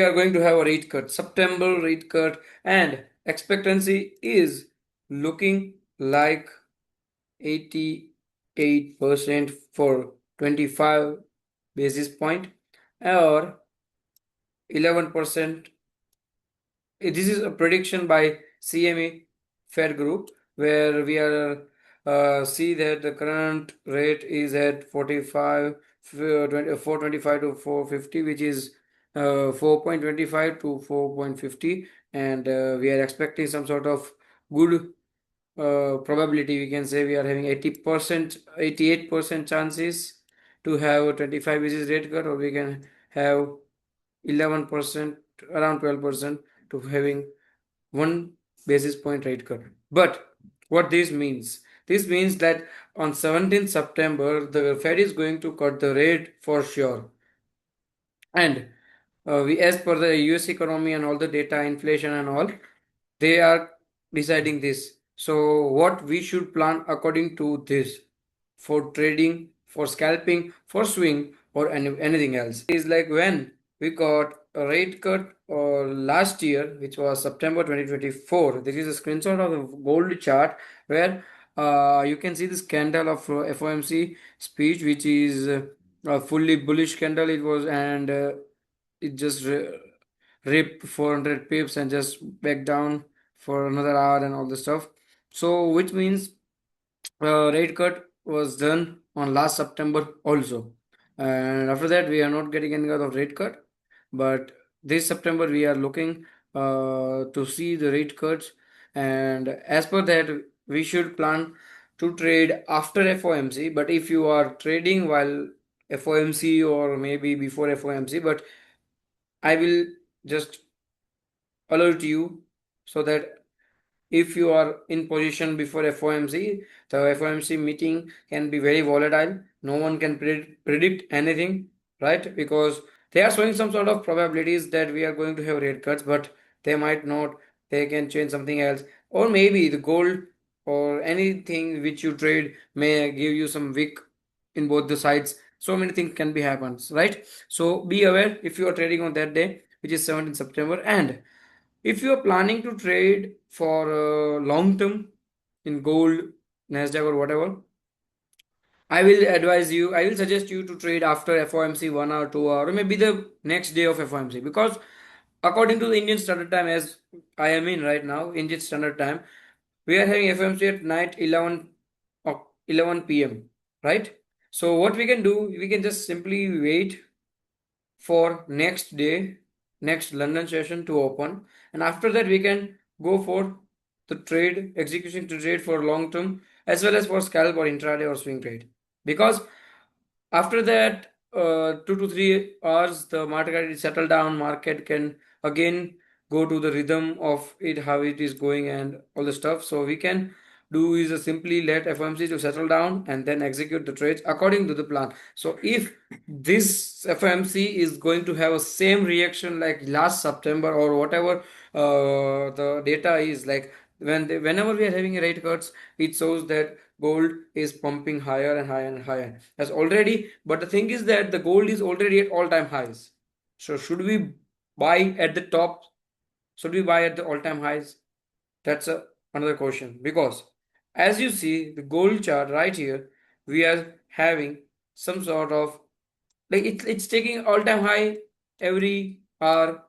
We are going to have a rate cut, September rate cut, and expectancy is looking like 88% for 25 basis point or 11%. This is a prediction by CME Fair Group, where we are see that the current rate is at 45, 425 to 450, which is 4.25 to 4.50, and we are expecting some sort of good probability. We can say we are having 80%, 88% chances to have a 25 basis rate cut, or we can have 11%, around 12% to having 1 basis point rate cut. But what this means? This means that on 17th September, the Fed is going to cut the rate for sure. And as per the US economy and all the data, inflation and all, they are deciding this. So what we should plan according to this for trading, for scalping, for swing, or anything else is like when we got a rate cut last year, which was September 2024. This is a screenshot of the gold chart where you can see this candle of FOMC speech, which is a fully bullish candle. It was, and it just ripped 400 pips and just back down for another hour and all the stuff. So which means rate cut was done on last September also, and after that we are not getting any kind of rate cut. But this September we are looking to see the rate cuts, and as per that we should plan to trade after FOMC. But if you are trading while FOMC or maybe before FOMC, but I will just alert you so that if you are in position before FOMC, the FOMC meeting can be very volatile. No one can predict anything, right? Because they are showing some sort of probabilities that we are going to have rate cuts, but they might not. They can change something else, or maybe the gold or anything which you trade may give you some wick in both the sides. So many things can be happens, right? So be aware if you are trading on that day, which is 17th September, and if you are planning to trade for long term in gold, Nasdaq, or whatever, I will suggest you to trade after FOMC 1 hour, 2 hour, or maybe the next day of FOMC, because according to the Indian Standard Time, as I am in right now, Indian Standard Time, we are having FOMC at night 11 p.m., right? So what we can do, we can just simply wait for next day, next London session to open, and after that we can go for the trade execution to trade for long term as well as for scalp or intraday or swing trade. Because after that 2 to 3 hours the market is settled down, market can again go to the rhythm of it, how it is going and all the stuff. So we can do is simply let FOMC to settle down and then execute the trades according to the plan. So if this FOMC is going to have a same reaction like last September or whatever the data is like, whenever we are having rate cuts, it shows that gold is pumping higher and higher and higher as already. But the thing is that the gold is already at all-time highs. So should we buy at the top? Should we buy at the all-time highs? That's another question, because as you see the gold chart right here, we are having some sort of like it's taking all-time high every hour.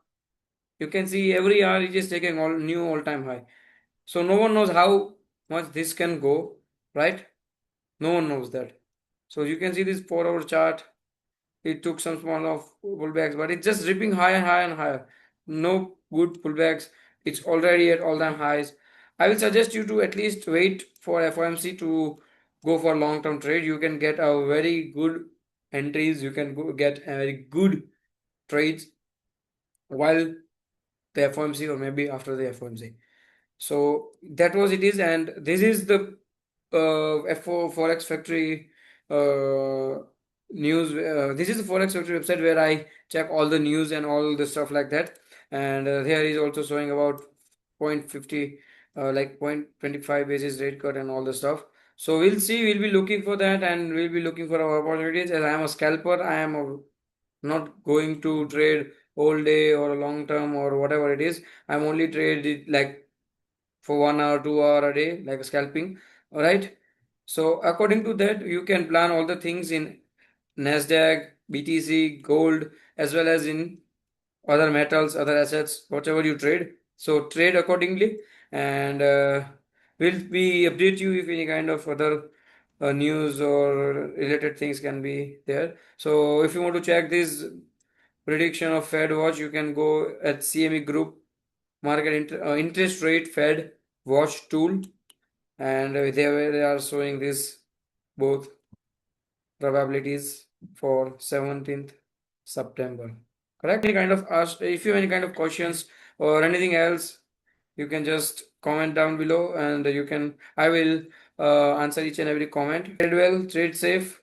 You can see every hour it is taking all new all-time high. So no one knows how much this can go, right? No one knows that. So you can see this 4 hour chart. It took some small of pullbacks, but it's just ripping higher and higher and higher. No good pullbacks. It's already at all-time highs. I will suggest you to at least wait for FOMC to go for long-term trade. You can get a very good entries. You can get very good trades while the FOMC or maybe after the FOMC. So that was it is, and this is the Forex Factory news. This is the Forex Factory website where I check all the news and all the stuff like that. And here is also showing about 0.50, like 0.25 basis rate cut and all the stuff. So we'll see. We'll be looking for that, and we'll be looking for our opportunities. As I am a scalper, I am not going to trade whole day or a long term or whatever it is. I'm only trade it like for 1 hour, 2 hour a day, like scalping. All right. So according to that, you can plan all the things in Nasdaq, BTC, gold, as well as in other metals, other assets, whatever you trade. So trade accordingly, and we'll be update you if any kind of other news or related things can be there. So if you want to check this prediction of Fed watch, you can go at CME Group interest rate Fed watch tool, and they are showing this both probabilities for 17th September. Correct? Any kind of ask if you have any kind of questions or anything else, you can just comment down below, and I will answer each and every comment. Trade well, trade safe.